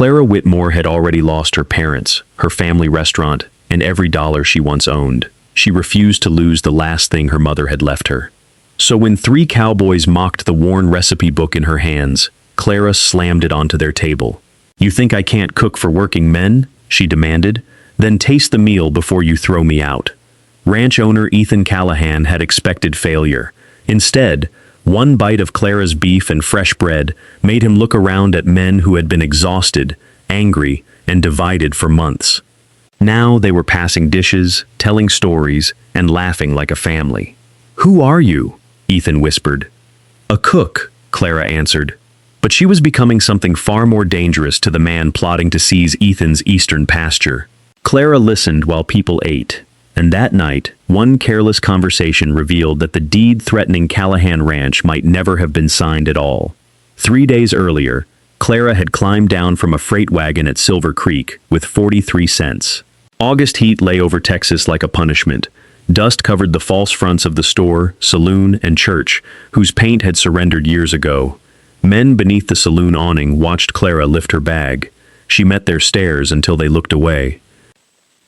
Clara Whitmore had already lost her parents, her family restaurant, and every dollar she once owned. She refused to lose the last thing her mother had left her. So when three cowboys mocked the worn recipe book in her hands, Clara slammed it onto their table. "You think I can't cook for working men?" she demanded. "Then taste the meal before you throw me out." Ranch owner Ethan Callahan had expected failure. Instead, one bite of Clara's beef and fresh bread made him look around at men who had been exhausted, angry, and divided for months. Now they were passing dishes, telling stories, and laughing like a family. "Who are you?" Ethan whispered. "A cook," Clara answered. But she was becoming something far more dangerous to the man plotting to seize Ethan's eastern pasture. Clara listened while people ate, and that night, one careless conversation revealed that the deed threatening Callahan Ranch might never have been signed at all. 3 days earlier, Clara had climbed down from a freight wagon at Silver Creek with 43 cents. August heat lay over Texas like a punishment. Dust covered the false fronts of the store, saloon, and church, whose paint had surrendered years ago. Men beneath the saloon awning watched Clara lift her bag. She met their stares until they looked away.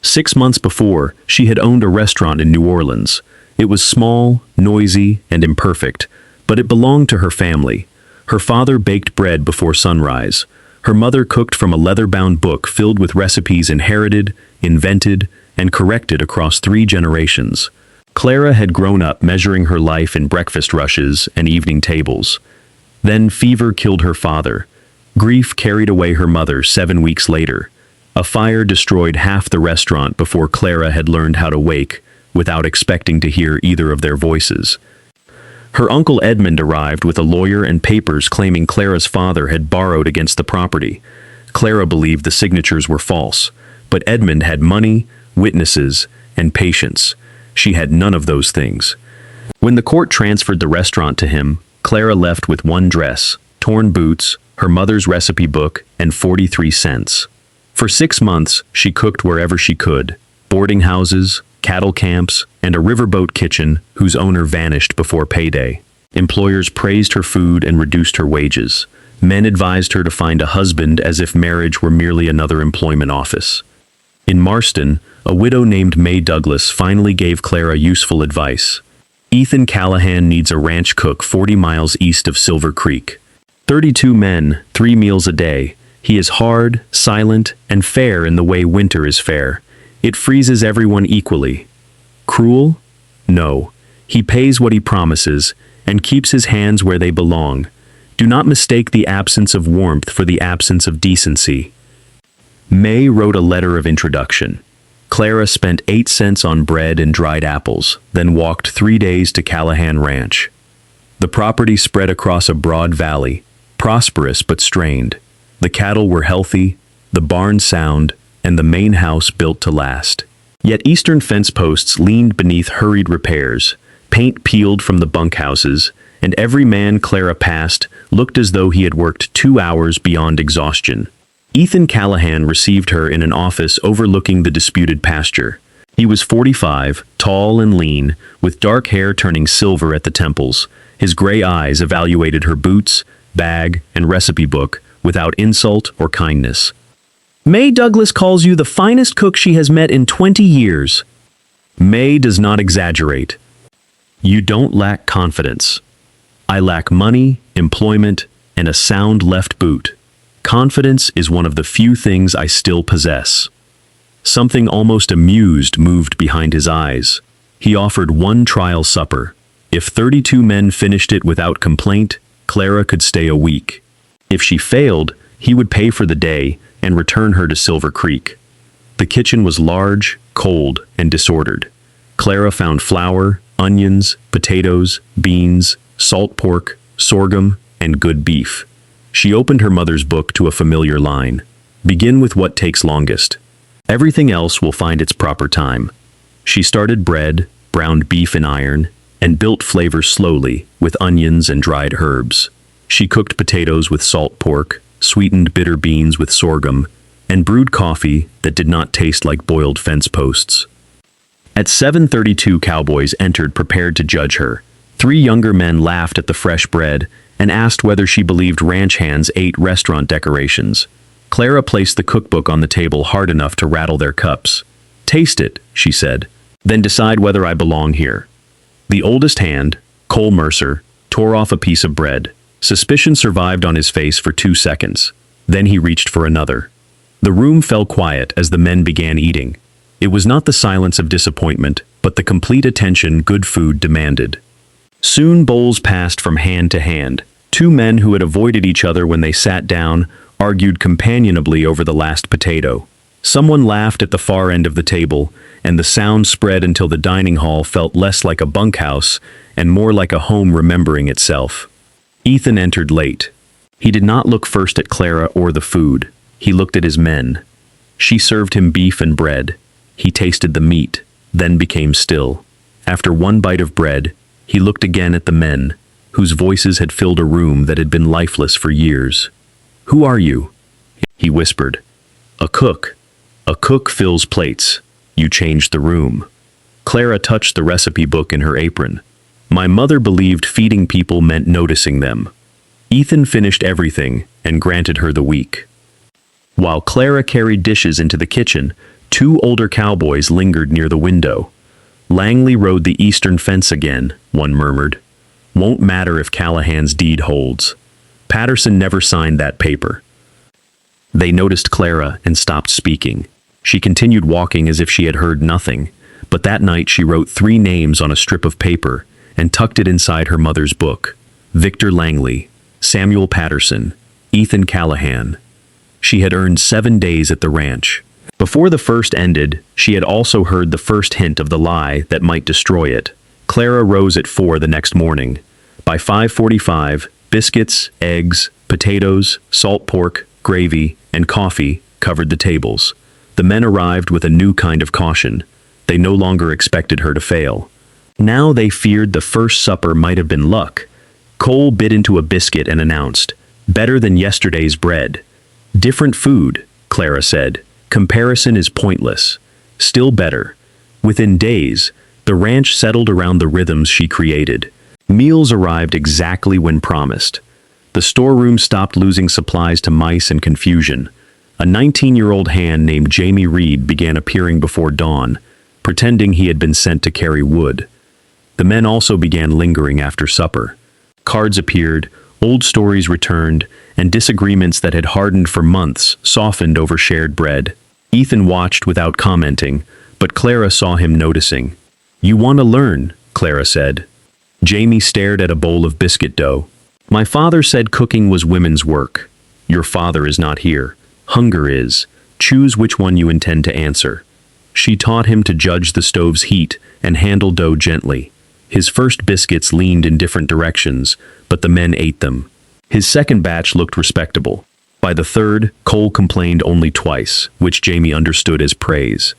6 months before, she had owned a restaurant in New Orleans. It was small, noisy, and imperfect, but it belonged to her family. Her father baked bread before sunrise. Her mother cooked from a leather-bound book filled with recipes inherited, invented, and corrected across 3 generations. Clara had grown up measuring her life in breakfast rushes and evening tables. Then fever killed her father. Grief carried away her mother 7 weeks later. A fire destroyed half the restaurant before Clara had learned how to wake, without expecting to hear either of their voices. Her uncle Edmund arrived with a lawyer and papers claiming Clara's father had borrowed against the property. Clara believed the signatures were false, but Edmund had money, witnesses, and patience. She had none of those things. When the court transferred the restaurant to him, Clara left with one dress, torn boots, her mother's recipe book, and 43 cents. For 6 months, she cooked wherever she could: boarding houses, cattle camps, and a riverboat kitchen whose owner vanished before payday. Employers praised her food and reduced her wages. Men advised her to find a husband as if marriage were merely another employment office. In Marston, a widow named May Douglas finally gave Clara useful advice. "Ethan Callahan needs a ranch cook 40 miles east of Silver Creek. 32 men, 3 meals a day. He is hard, silent, and fair in the way winter is fair. It freezes everyone equally. Cruel? No. He pays what he promises, and keeps his hands where they belong. Do not mistake the absence of warmth for the absence of decency." May wrote a letter of introduction. Clara spent 8 cents on bread and dried apples, then walked 3 days to Callahan Ranch. The property spread across a broad valley, prosperous but strained. The cattle were healthy, the barn sound, and the main house built to last. Yet eastern fence posts leaned beneath hurried repairs, paint peeled from the bunkhouses, and every man Clara passed looked as though he had worked 2 hours beyond exhaustion. Ethan Callahan received her in an office overlooking the disputed pasture. He was 45, tall and lean, with dark hair turning silver at the temples. His gray eyes evaluated her boots, bag, and recipe book without insult or kindness. "May Douglas calls you the finest cook she has met in 20 years. May does not exaggerate. You don't lack confidence. I lack money, employment, and a sound left boot. Confidence is one of the few things I still possess." Something almost amused moved behind his eyes. He offered one trial supper. If 32 men finished it without complaint, Clara could stay a week. If she failed, he would pay for the day and return her to Silver Creek. The kitchen was large, cold, and disordered. Clara found flour, onions, potatoes, beans, salt pork, sorghum, and good beef. She opened her mother's book to a familiar line. "Begin with what takes longest. Everything else will find its proper time." She started bread, browned beef in iron, and built flavor slowly with onions and dried herbs. She cooked potatoes with salt pork, sweetened bitter beans with sorghum, and brewed coffee that did not taste like boiled fence posts. At 7:32, cowboys entered prepared to judge her. 3 younger men laughed at the fresh bread and asked whether she believed ranch hands ate restaurant decorations. Clara placed the cookbook on the table hard enough to rattle their cups. "Taste it," she said. "Then decide whether I belong here." The oldest hand, Cole Mercer, tore off a piece of bread. Suspicion survived on his face for 2 seconds. Then he reached for another. The room fell quiet as the men began eating. It was not the silence of disappointment, but the complete attention good food demanded. Soon bowls passed from hand to hand. Two men who had avoided each other when they sat down argued companionably over the last potato. Someone laughed at the far end of the table, and the sound spread until the dining hall felt less like a bunkhouse and more like a home remembering itself. Ethan entered late. He did not look first at Clara or the food. He looked at his men. She served him beef and bread. He tasted the meat, then became still. After one bite of bread, he looked again at the men, whose voices had filled a room that had been lifeless for years. "Who are you?" he whispered. "A cook. A cook fills plates. You changed the room." Clara touched the recipe book in her apron. "My mother believed feeding people meant noticing them." Ethan finished everything and granted her the week. While Clara carried dishes into the kitchen, 2 older cowboys lingered near the window. "Langley rode the eastern fence again," one murmured. "Won't matter if Callahan's deed holds. Patterson never signed that paper." They noticed Clara and stopped speaking. She continued walking as if she had heard nothing, but that night she wrote 3 names on a strip of paper and tucked it inside her mother's book. Victor Langley, Samuel Patterson, Ethan Callahan. She had earned 7 days at the ranch. Before the first ended, she had also heard the first hint of the lie that might destroy it. Clara rose at 4 the next morning. By 5:45, biscuits, eggs, potatoes, salt pork, gravy, and coffee covered the tables. The men arrived with a new kind of caution. They no longer expected her to fail. Now they feared the first supper might have been luck. Cole bit into a biscuit and announced, "Better than yesterday's bread." "Different food," Clara said. "Comparison is pointless." Still better. Within days, the ranch settled around the rhythms she created. Meals arrived exactly when promised. The storeroom stopped losing supplies to mice and confusion. A 19-year-old hand named Jamie Reed began appearing before dawn, pretending he had been sent to carry wood. The men also began lingering after supper. Cards appeared, old stories returned, and disagreements that had hardened for months softened over shared bread. Ethan watched without commenting, but Clara saw him noticing. "You want to learn," Clara said. Jamie stared at a bowl of biscuit dough. "My father said cooking was women's work. Your father is not here. Hunger is. Choose which one you intend to answer." She taught him to judge the stove's heat and handle dough gently. His first biscuits leaned in different directions, but the men ate them. His second batch looked respectable. By the third, Cole complained only twice, which Jamie understood as praise.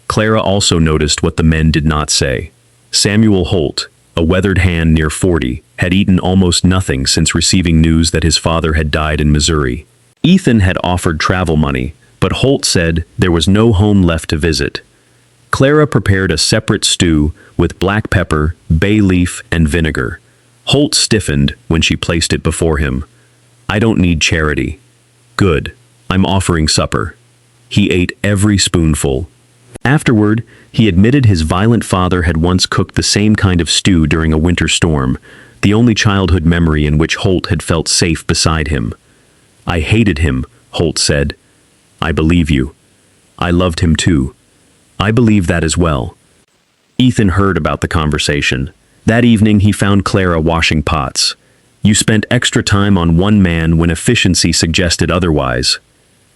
Clara also noticed what the men did not say. Samuel Holt, a weathered hand near 40, had eaten almost nothing since receiving news that his father had died in Missouri. Ethan had offered travel money, but Holt said there was no home left to visit. Clara prepared a separate stew with black pepper, bay leaf, and vinegar. Holt stiffened when she placed it before him. "I don't need charity." "Good. I'm offering supper." He ate every spoonful. Afterward, he admitted his violent father had once cooked the same kind of stew during a winter storm, the only childhood memory in which Holt had felt safe beside him. "I hated him," Holt said. "I believe you. I loved him too. I believe that as well." Ethan heard about the conversation. That evening he found Clara washing pots. "You spent extra time on one man when efficiency suggested otherwise.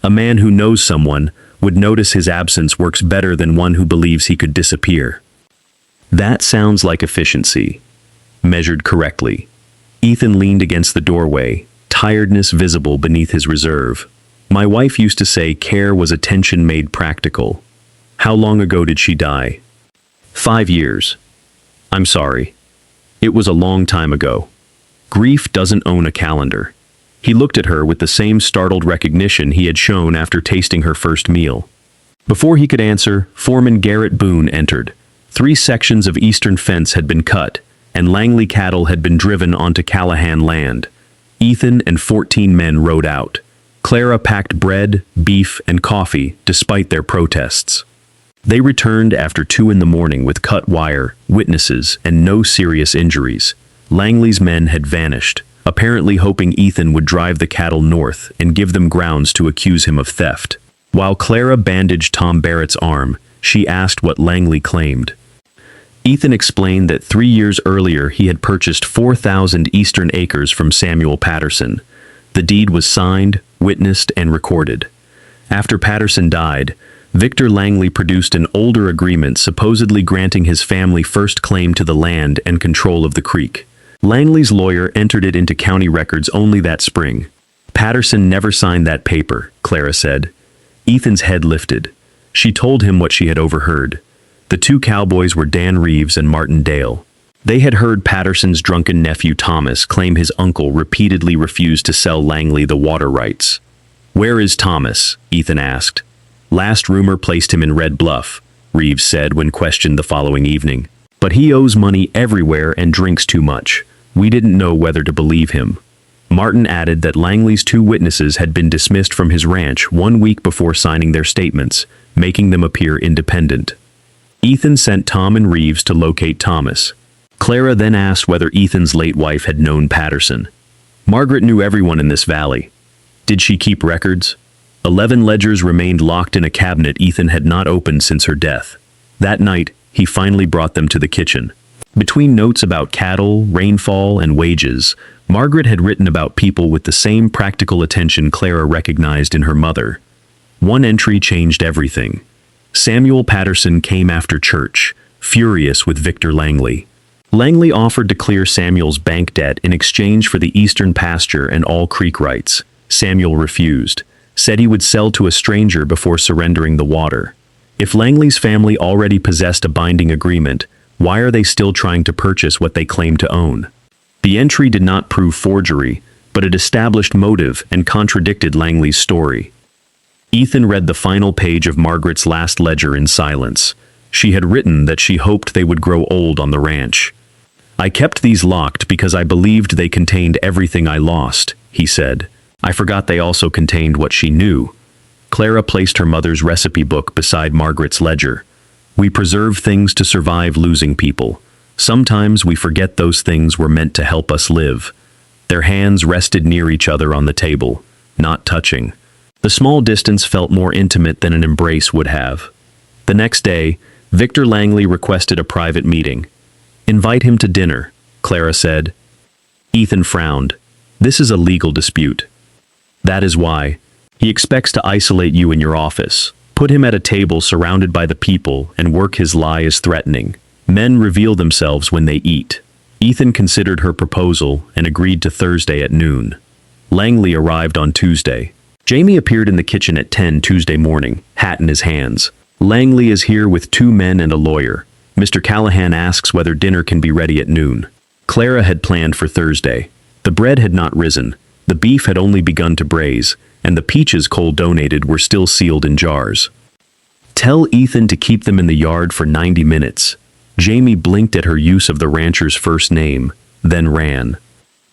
A man who knows someone would notice his absence works better than one who believes he could disappear." That sounds like efficiency. Measured correctly. Ethan leaned against the doorway, tiredness visible beneath his reserve. "My wife used to say care was attention made practical." "How long ago did she die?" 5 years. "I'm sorry. It was a long time ago." Grief doesn't own a calendar. He looked at her with the same startled recognition he had shown after tasting her first meal. Before he could answer, Foreman Garrett Boone entered. 3 sections of eastern fence had been cut, and Langley cattle had been driven onto Callahan land. Ethan and 14 men rode out. Clara packed bread, beef, and coffee, despite their protests. They returned after 2 in the morning with cut wire, witnesses, and no serious injuries. Langley's men had vanished, apparently hoping Ethan would drive the cattle north and give them grounds to accuse him of theft. While Clara bandaged Tom Barrett's arm, she asked what Langley claimed. Ethan explained that 3 years earlier he had purchased 4,000 eastern acres from Samuel Patterson. The deed was signed, witnessed, and recorded. After Patterson died, Victor Langley produced an older agreement supposedly granting his family first claim to the land and control of the creek. Langley's lawyer entered it into county records only that spring. Patterson never signed that paper, Clara said. Ethan's head lifted. She told him what she had overheard. The 2 cowboys were Dan Reeves and Martin Dale. They had heard Patterson's drunken nephew Thomas claim his uncle repeatedly refused to sell Langley the water rights. "Where is Thomas?" Ethan asked. "Last rumor placed him in Red Bluff," Reeves said when questioned the following evening. "But he owes money everywhere and drinks too much. We didn't know whether to believe him." Martin added that Langley's 2 witnesses had been dismissed from his ranch 1 week before signing their statements, making them appear independent. Ethan sent Tom and Reeves to locate Thomas. Clara then asked whether Ethan's late wife had known Patterson. "Margaret knew everyone in this valley." "Did she keep records?" 11 ledgers remained locked in a cabinet Ethan had not opened since her death. That night, he finally brought them to the kitchen. Between notes about cattle, rainfall, and wages, Margaret had written about people with the same practical attention Clara recognized in her mother. One entry changed everything. Samuel Patterson came after church, furious with Victor Langley. Langley offered to clear Samuel's bank debt in exchange for the eastern pasture and all creek rights. Samuel refused, said he would sell to a stranger before surrendering the water. If Langley's family already possessed a binding agreement, why are they still trying to purchase what they claim to own? The entry did not prove forgery, but it established motive and contradicted Langley's story. Ethan read the final page of Margaret's last ledger in silence. She had written that she hoped they would grow old on the ranch. "I kept these locked because I believed they contained everything I lost," he said. "I forgot they also contained what she knew." Clara placed her mother's recipe book beside Margaret's ledger. "We preserve things to survive losing people. Sometimes we forget those things were meant to help us live." Their hands rested near each other on the table, not touching. The small distance felt more intimate than an embrace would have. The next day, Victor Langley requested a private meeting. "Invite him to dinner," Clara said. Ethan frowned. "This is a legal dispute." "That is why. He expects to isolate you in your office, put him at a table surrounded by the people, and work his lie as threatening. Men reveal themselves when they eat." Ethan considered her proposal and agreed to Thursday at noon. Langley arrived on Tuesday. Jamie appeared in the kitchen at 10 Tuesday morning, hat in his hands. "Langley is here with 2 men and a lawyer. Mr. Callahan asks whether dinner can be ready at noon." Clara had planned for Thursday. The bread had not risen, the beef had only begun to braise, and the peaches Cole donated were still sealed in jars. "Tell Ethan to keep them in the yard for 90 minutes. Jamie blinked at her use of the rancher's first name, then ran.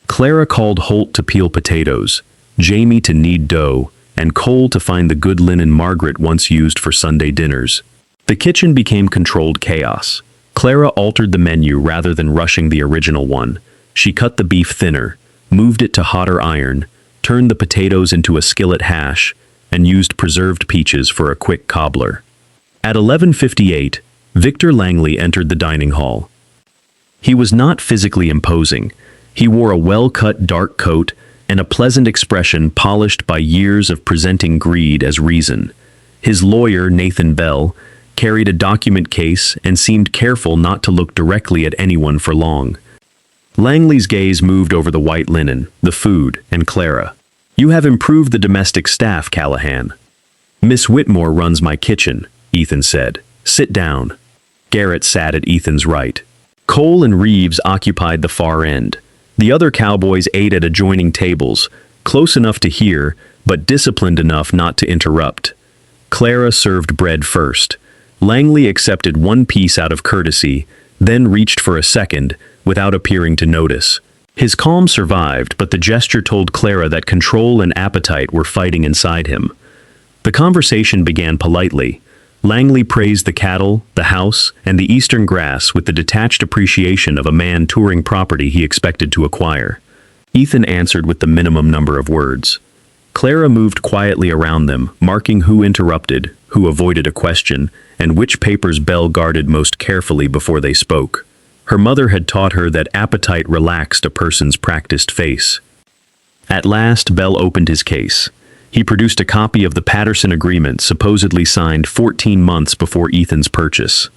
Clara called Holt to peel potatoes, Jamie to knead dough, and Cole to find the good linen Margaret once used for Sunday dinners. The kitchen became controlled chaos. Clara altered the menu rather than rushing the original one. She cut the beef thinner, moved it to hotter iron, turned the potatoes into a skillet hash, and used preserved peaches for a quick cobbler. At 11:58, Victor Langley entered the dining hall. He was not physically imposing. He wore a well-cut dark coat and a pleasant expression polished by years of presenting greed as reason. His lawyer, Nathan Bell, carried a document case and seemed careful not to look directly at anyone for long. Langley's gaze moved over the white linen, the food, and Clara. "You have improved the domestic staff, Callahan." "Miss Whitmore runs my kitchen," Ethan said. "Sit down." Garrett sat at Ethan's right. Cole and Reeves occupied the far end. The other cowboys ate at adjoining tables, close enough to hear, but disciplined enough not to interrupt. Clara served bread first. Langley accepted one piece out of courtesy, then reached for a second, without appearing to notice. His calm survived, but the gesture told Clara that control and appetite were fighting inside him. The conversation began politely. Langley praised the cattle, the house, and the eastern grass with the detached appreciation of a man touring property he expected to acquire. Ethan answered with the minimum number of words. Clara moved quietly around them, marking who interrupted, who avoided a question, and which papers Belle guarded most carefully before they spoke. Her mother had taught her that appetite relaxed a person's practiced face. At last, Belle opened his case. He produced a copy of the Patterson Agreement, supposedly signed 14 months before Ethan's purchase.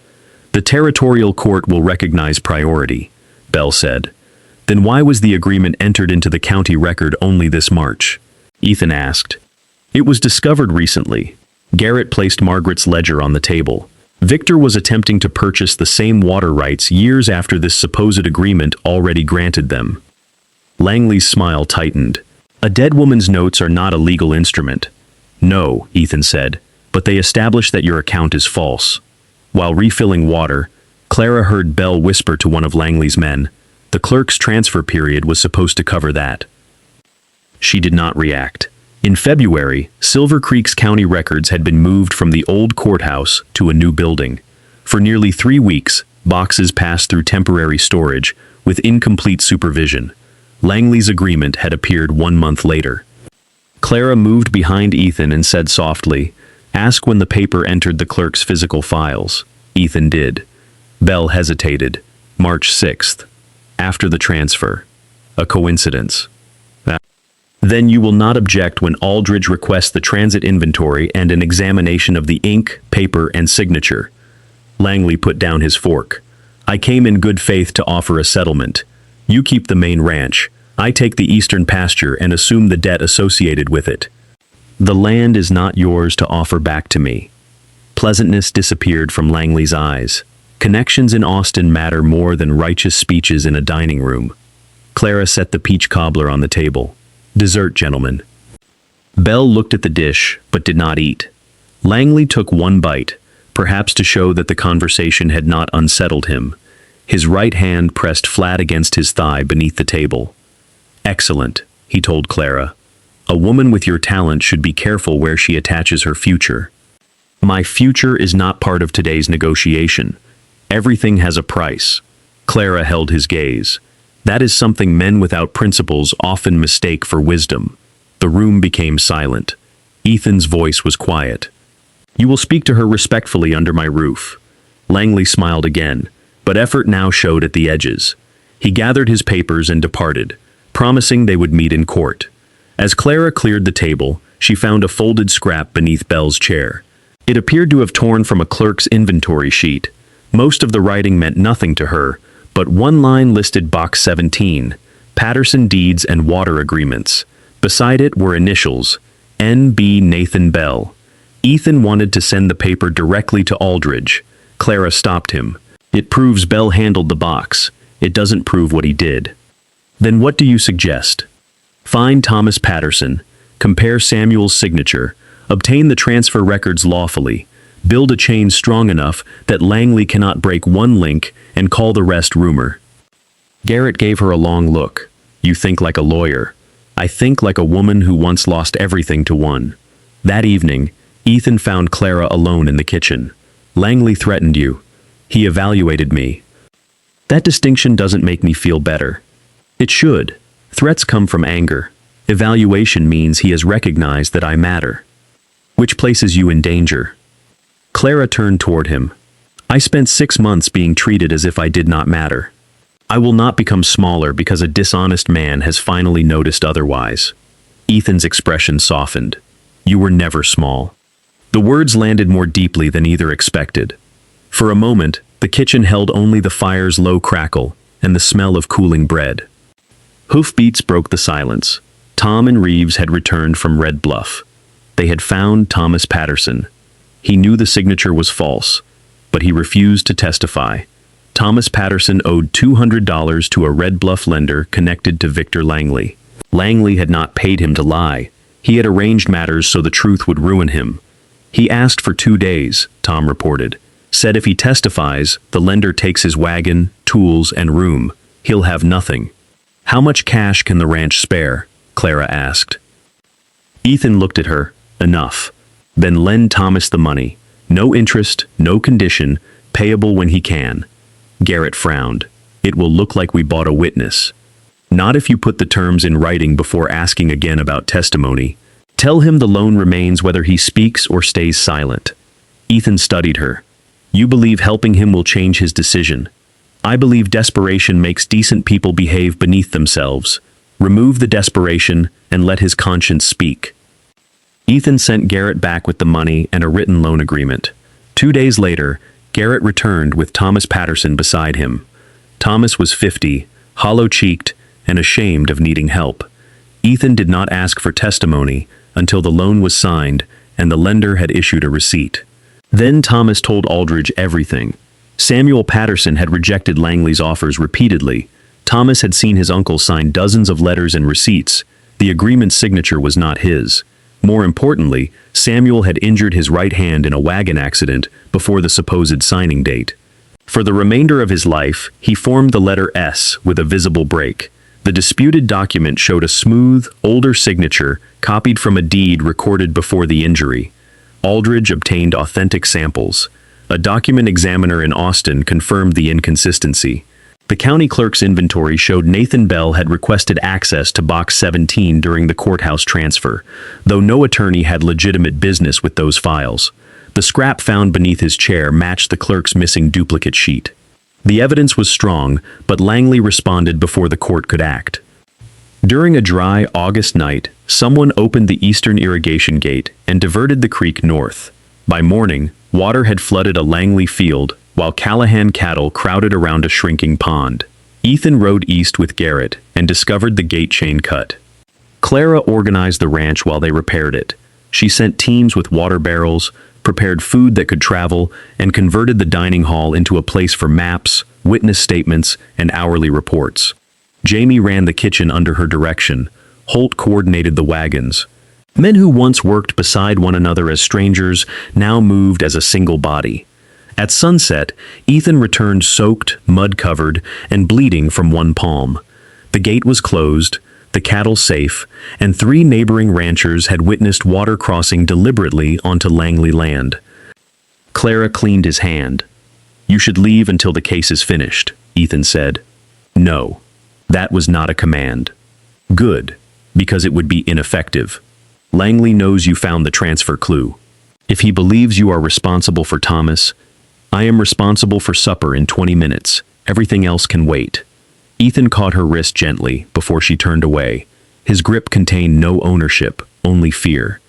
"The territorial court will recognize priority," Belle said. "Then why was the agreement entered into the county record only this March?" Ethan asked. "It was discovered recently." Garrett placed Margaret's ledger on the table. Victor was attempting to purchase the same water rights years after this supposed agreement already granted them. Langley's smile tightened. "A dead woman's notes are not a legal instrument." "No," Ethan said, "but they establish that your account is false." While refilling water, Clara heard Belle whisper to one of Langley's men, "The clerk's transfer period was supposed to cover that." She did not react. In February, Silver Creek's county records had been moved from the old courthouse to a new building. For nearly 3 weeks, boxes passed through temporary storage, with incomplete supervision. Langley's agreement had appeared 1 month later. Clara moved behind Ethan and said softly, "Ask when the paper entered the clerk's physical files." Ethan did. Belle hesitated. "March 6th. After the transfer." "A coincidence." "Then you will not object when Aldridge requests the transit inventory and an examination of the ink, paper, and signature." Langley put down his fork. "I came in good faith to offer a settlement. You keep the main ranch. I take the eastern pasture and assume the debt associated with it. The land is not yours to offer back to me." Pleasantness disappeared from Langley's eyes. Connections in Austin matter more than righteous speeches in a dining room. Clara set the peach cobbler on the table. "Dessert, gentlemen." Belle looked at the dish, but did not eat. Langley took one bite, perhaps to show that the conversation had not unsettled him. His right hand pressed flat against his thigh beneath the table. "Excellent," he told Clara. "A woman with your talent should be careful where she attaches her future." "My future is not part of today's negotiation. Everything has a price." Clara held his gaze. "That is something men without principles often mistake for wisdom." The room became silent. Ethan's voice was quiet. "You will speak to her respectfully under my roof." Langley smiled again, but effort now showed at the edges. He gathered his papers and departed, promising they would meet in court. As Clara cleared the table, she found a folded scrap beneath Belle's chair. It appeared to have torn from a clerk's inventory sheet. Most of the writing meant nothing to her, but one line listed Box 17, Patterson Deeds and Water Agreements. Beside it were initials, N.B. Nathan Bell. Ethan wanted to send the paper directly to Aldridge. Clara stopped him. "It proves Bell handled the box. It doesn't prove what he did." "Then what do you suggest?" "Find Thomas Patterson, compare Samuel's signature, obtain the transfer records lawfully, build a chain strong enough that Langley cannot break one link, and call the rest rumor." Garrett gave her a long look. "You think like a lawyer. I think like a woman who once lost everything to one." That evening, Ethan found Clara alone in the kitchen. "Langley threatened you. He evaluated me." "That distinction doesn't make me feel better." "It should. Threats come from anger. Evaluation means he has recognized that I matter." "Which places you in danger?" Clara turned toward him. "I spent 6 months being treated as if I did not matter. I will not become smaller because a dishonest man has finally noticed otherwise." Ethan's expression softened. "You were never small." The words landed more deeply than either expected. For a moment, the kitchen held only the fire's low crackle and the smell of cooling bread. Hoofbeats broke the silence. Tom and Reeves had returned from Red Bluff. They had found Thomas Patterson. He knew the signature was false, but he refused to testify. Thomas Patterson owed $200 to a Red Bluff lender connected to Victor Langley. Langley had not paid him to lie. He had arranged matters so the truth would ruin him. "He asked for 2 days, Tom reported. Said if he testifies, the lender takes his wagon, tools, and room. He'll have nothing." "How much cash can the ranch spare?" Clara asked. Ethan looked at her. "Enough." "Then lend Thomas the money. No interest, no condition, payable when he can." Garrett frowned. "It will look like we bought a witness." "Not if you put the terms in writing before asking again about testimony. Tell him the loan remains whether he speaks or stays silent." Ethan studied her. "You believe helping him will change his decision. I believe desperation makes decent people behave beneath themselves. Remove the desperation and let his conscience speak." Ethan sent Garrett back with the money and a written loan agreement. 2 days later, Garrett returned with Thomas Patterson beside him. Thomas was 50, hollow-cheeked, and ashamed of needing help. Ethan did not ask for testimony until the loan was signed and the lender had issued a receipt. Then Thomas told Aldridge everything. Samuel Patterson had rejected Langley's offers repeatedly. Thomas had seen his uncle sign dozens of letters and receipts. The agreement's signature was not his. More importantly, Samuel had injured his right hand in a wagon accident before the supposed signing date. For the remainder of his life, he formed the letter S with a visible break. The disputed document showed a smooth, older signature copied from a deed recorded before the injury. Aldridge obtained authentic samples. A document examiner in Austin confirmed the inconsistency. The county clerk's inventory showed Nathan Bell had requested access to Box 17 during the courthouse transfer, though no attorney had legitimate business with those files. The scrap found beneath his chair matched the clerk's missing duplicate sheet. The evidence was strong, but Langley responded before the court could act. During a dry August night, someone opened the eastern irrigation gate and diverted the creek north. By morning, water had flooded a Langley field, while Callahan cattle crowded around a shrinking pond. Ethan rode east with Garrett and discovered the gate chain cut. Clara organized the ranch while they repaired it. She sent teams with water barrels, prepared food that could travel, and converted the dining hall into a place for maps, witness statements, and hourly reports. Jamie ran the kitchen under her direction. Holt coordinated the wagons. Men who once worked beside one another as strangers now moved as a single body. At sunset, Ethan returned soaked, mud-covered, and bleeding from one palm. The gate was closed, the cattle safe, and 3 neighboring ranchers had witnessed water crossing deliberately onto Langley land. Clara cleaned his hand. "You should leave until the case is finished," Ethan said. "No, that was not a command." "Good, because it would be ineffective. Langley knows you found the transfer clue. If he believes you are responsible for Thomas, I am responsible for supper in 20 minutes. Everything else can wait." Ethan caught her wrist gently before she turned away. His grip contained no ownership, only fear.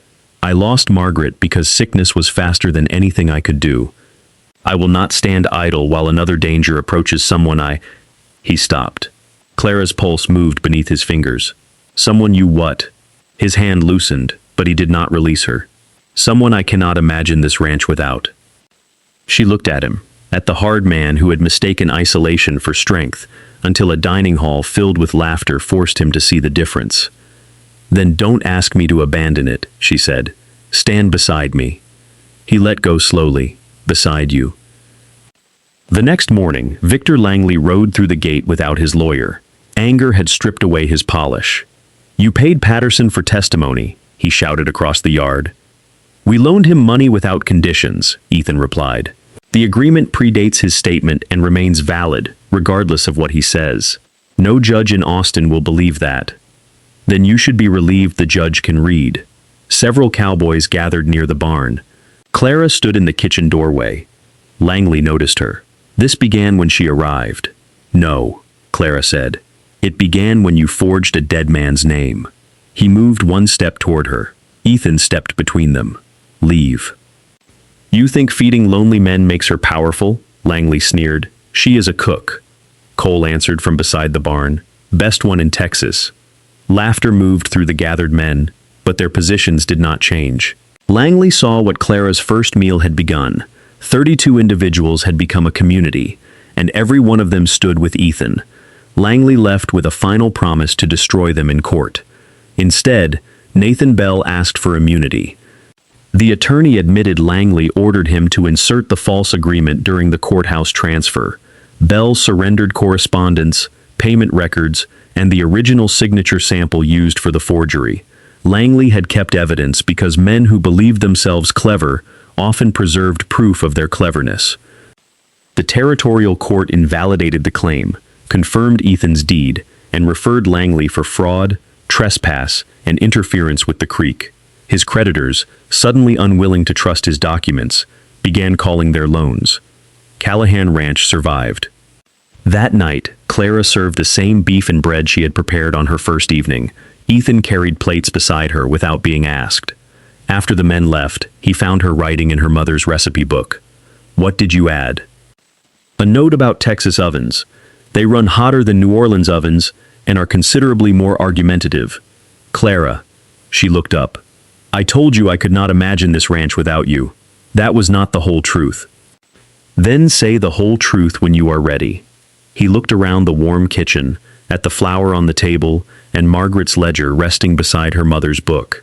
"I lost Margaret because sickness was faster than anything I could do. I will not stand idle while another danger approaches someone I—" He stopped. Clara's pulse moved beneath his fingers. "Someone you what?" His hand loosened, but he did not release her. "Someone I cannot imagine this ranch without." She looked at him, at the hard man who had mistaken isolation for strength, until a dining hall filled with laughter forced him to see the difference. "Then don't ask me to abandon it," she said. "Stand beside me." He let go slowly. "Beside you." The next morning, Victor Langley rode through the gate without his lawyer. Anger had stripped away his polish. "You paid Patterson for testimony," he shouted across the yard. "We loaned him money without conditions," Ethan replied. "The agreement predates his statement and remains valid, regardless of what he says. No judge in Austin will believe that." "Then you should be relieved the judge can read." Several cowboys gathered near the barn. Clara stood in the kitchen doorway. Langley noticed her. "This began when she arrived." "No," Clara said. "It began when you forged a dead man's name." He moved one step toward her. Ethan stepped between them. "Leave." "You think feeding lonely men makes her powerful?" Langley sneered. "She is a cook." Cole answered from beside the barn. "Best one in Texas." Laughter moved through the gathered men, but their positions did not change. Langley saw what Clara's first meal had begun. 32 individuals had become a community, and every one of them stood with Ethan. Langley left with a final promise to destroy them in court. Instead, Nathan Bell asked for immunity. The attorney admitted Langley ordered him to insert the false agreement during the courthouse transfer. Bell surrendered correspondence, payment records, and the original signature sample used for the forgery. Langley had kept evidence because men who believed themselves clever often preserved proof of their cleverness. The territorial court invalidated the claim, confirmed Ethan's deed, and referred Langley for fraud, trespass, and interference with the creek. His creditors, suddenly unwilling to trust his documents, began calling their loans. Callahan Ranch survived. That night, Clara served the same beef and bread she had prepared on her first evening. Ethan carried plates beside her without being asked. After the men left, he found her writing in her mother's recipe book. "What did you add?" "A note about Texas ovens. They run hotter than New Orleans ovens and are considerably more argumentative. Clara," she looked up, "I told you I could not imagine this ranch without you. That was not the whole truth." "Then say the whole truth when you are ready." He looked around the warm kitchen, at the flour on the table, and Margaret's ledger resting beside her mother's book.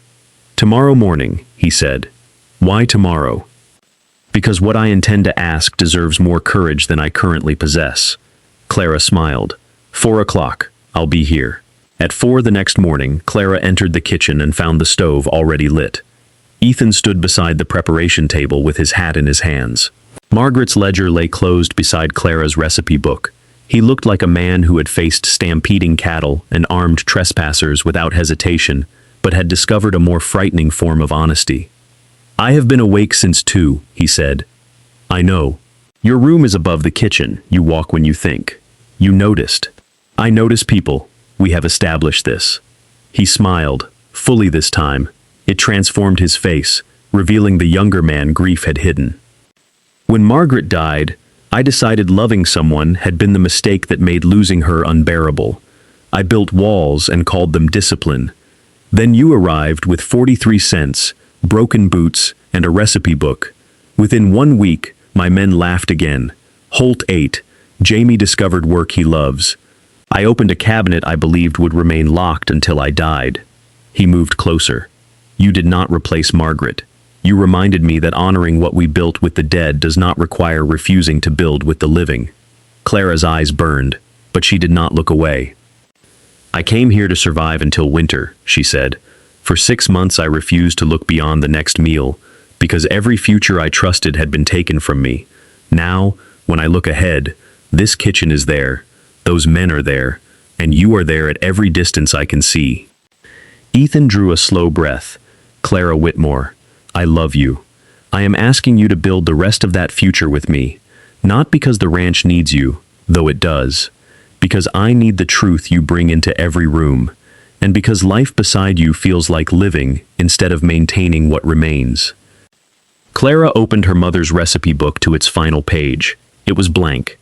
"Tomorrow morning," he said. "Why tomorrow?" "Because what I intend to ask deserves more courage than I currently possess." Clara smiled. 4 o'clock. I'll be here." At 4 the next morning, Clara entered the kitchen and found the stove already lit. Ethan stood beside the preparation table with his hat in his hands. Margaret's ledger lay closed beside Clara's recipe book. He looked like a man who had faced stampeding cattle and armed trespassers without hesitation, but had discovered a more frightening form of honesty. "I have been awake since 2, he said. "I know. Your room is above the kitchen. You walk when you think. You noticed." "I notice people. We have established this." He smiled, fully this time. It transformed his face, revealing the younger man grief had hidden. "When Margaret died, I decided loving someone had been the mistake that made losing her unbearable. I built walls and called them discipline. Then you arrived with 43 cents, broken boots, and a recipe book. Within 1 week, my men laughed again. Holt ate. Jamie discovered work he loves. I opened a cabinet I believed would remain locked until I died." He moved closer. "You did not replace Margaret. You reminded me that honoring what we built with the dead does not require refusing to build with the living." Clara's eyes burned, but she did not look away. "I came here to survive until winter," she said. "For 6 months I refused to look beyond the next meal, because every future I trusted had been taken from me. Now, when I look ahead, this kitchen is there, those men are there, and you are there at every distance I can see." Ethan drew a slow breath. "Clara Whitmore, I love you. I am asking you to build the rest of that future with me, not because the ranch needs you, though it does, because I need the truth you bring into every room, and because life beside you feels like living instead of maintaining what remains." Clara opened her mother's recipe book to its final page. It was blank.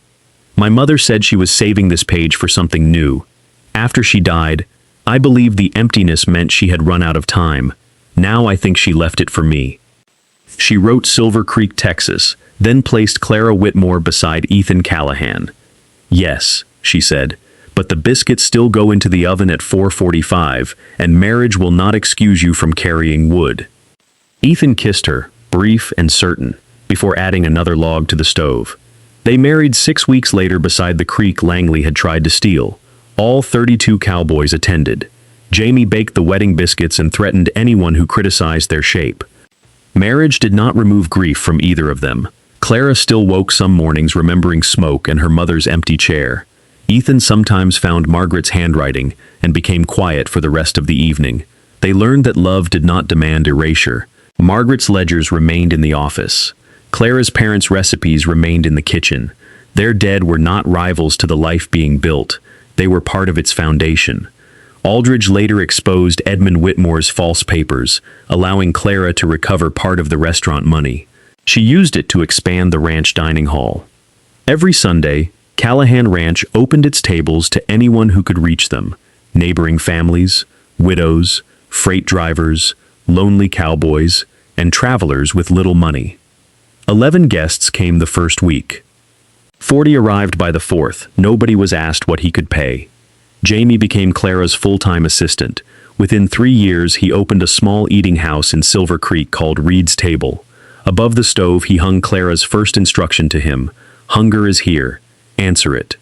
"My mother said she was saving this page for something new. After she died, I believed the emptiness meant she had run out of time. Now I think she left it for me." She wrote Silver Creek, Texas, then placed Clara Whitmore beside Ethan Callahan. "Yes," she said, "but the biscuits still go into the oven at 4:45, and marriage will not excuse you from carrying wood." Ethan kissed her, brief and certain, before adding another log to the stove. They married 6 weeks later beside the creek Langley had tried to steal. All 32 cowboys attended. Jamie baked the wedding biscuits and threatened anyone who criticized their shape. Marriage did not remove grief from either of them. Clara still woke some mornings remembering smoke and her mother's empty chair. Ethan sometimes found Margaret's handwriting and became quiet for the rest of the evening. They learned that love did not demand erasure. Margaret's ledgers remained in the office. Clara's parents' recipes remained in the kitchen. Their dead were not rivals to the life being built. They were part of its foundation. Aldridge later exposed Edmund Whitmore's false papers, allowing Clara to recover part of the restaurant money. She used it to expand the ranch dining hall. Every Sunday, Callahan Ranch opened its tables to anyone who could reach them: neighboring families, widows, freight drivers, lonely cowboys, and travelers with little money. 11 guests came the first week. 40 arrived by the 4th. Nobody was asked what he could pay. Jamie became Clara's full-time assistant. Within 3 years, he opened a small eating house in Silver Creek called Reed's Table. Above the stove, he hung Clara's first instruction to him: "Hunger is here. Answer it."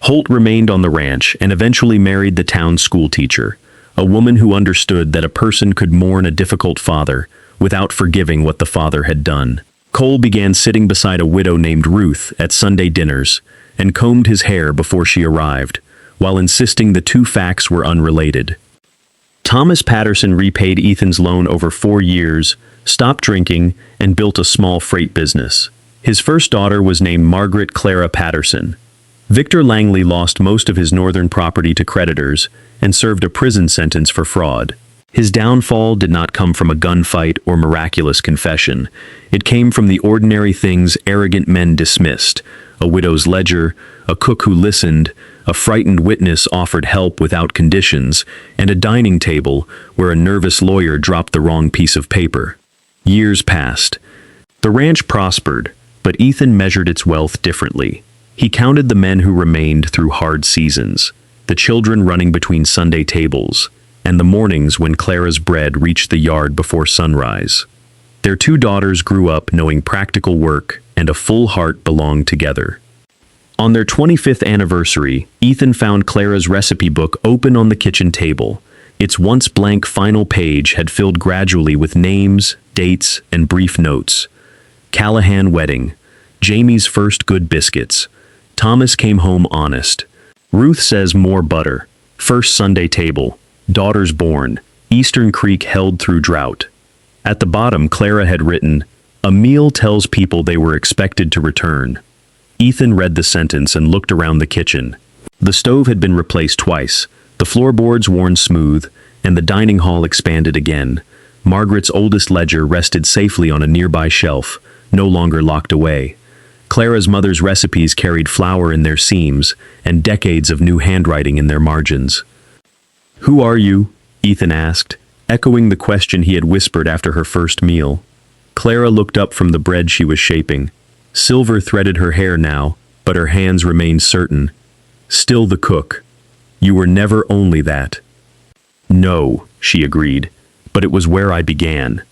Holt remained on the ranch and eventually married the town's schoolteacher, a woman who understood that a person could mourn a difficult father without forgiving what the father had done. Cole began sitting beside a widow named Ruth at Sunday dinners and combed his hair before she arrived, while insisting the two facts were unrelated. Thomas Patterson repaid Ethan's loan over 4 years, stopped drinking, and built a small freight business. His first daughter was named Margaret Clara Patterson. Victor Langley lost most of his northern property to creditors and served a prison sentence for fraud. His downfall did not come from a gunfight or miraculous confession. It came from the ordinary things arrogant men dismissed: a widow's ledger, a cook who listened, a frightened witness offered help without conditions, and a dining table where a nervous lawyer dropped the wrong piece of paper. Years passed. The ranch prospered, but Ethan measured its wealth differently. He counted the men who remained through hard seasons, the children running between Sunday tables, and the mornings when Clara's bread reached the yard before sunrise. Their 2 daughters grew up knowing practical work and a full heart belonged together. On their 25th anniversary, Ethan found Clara's recipe book open on the kitchen table. Its once blank final page had filled gradually with names, dates, and brief notes. Callahan wedding. Jamie's first good biscuits. Thomas came home honest. Ruth says more butter. First Sunday table. Daughters born. Eastern Creek held through drought. At the bottom, Clara had written, "A meal tells people they were expected to return." Ethan read the sentence and looked around the kitchen. The stove had been replaced twice, the floorboards worn smooth, and the dining hall expanded again. Margaret's oldest ledger rested safely on a nearby shelf, no longer locked away. Clara's mother's recipes carried flour in their seams and decades of new handwriting in their margins. "Who are you?" Ethan asked, echoing the question he had whispered after her first meal. Clara looked up from the bread she was shaping. Silver threaded her hair now, but her hands remained certain. "Still the cook. You were never only that." "No," she agreed, "but it was where I began."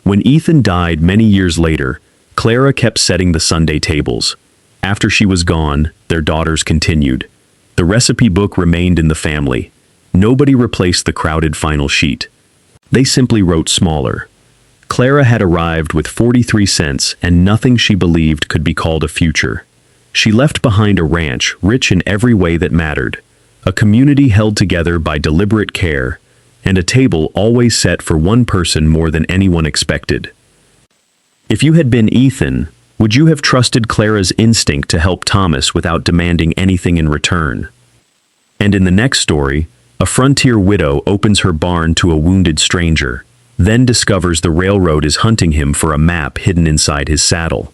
When Ethan died many years later, Clara kept setting the Sunday tables. After she was gone, their daughters continued. The recipe book remained in the family. Nobody replaced the crowded final sheet. They simply wrote smaller. Clara had arrived with 43 cents and nothing she believed could be called a future. She left behind a ranch rich in every way that mattered, a community held together by deliberate care, and a table always set for one person more than anyone expected. If you had been Ethan, would you have trusted Clara's instinct to help Thomas without demanding anything in return? And in the next story, a frontier widow opens her barn to a wounded stranger, then discovers the railroad is hunting him for a map hidden inside his saddle.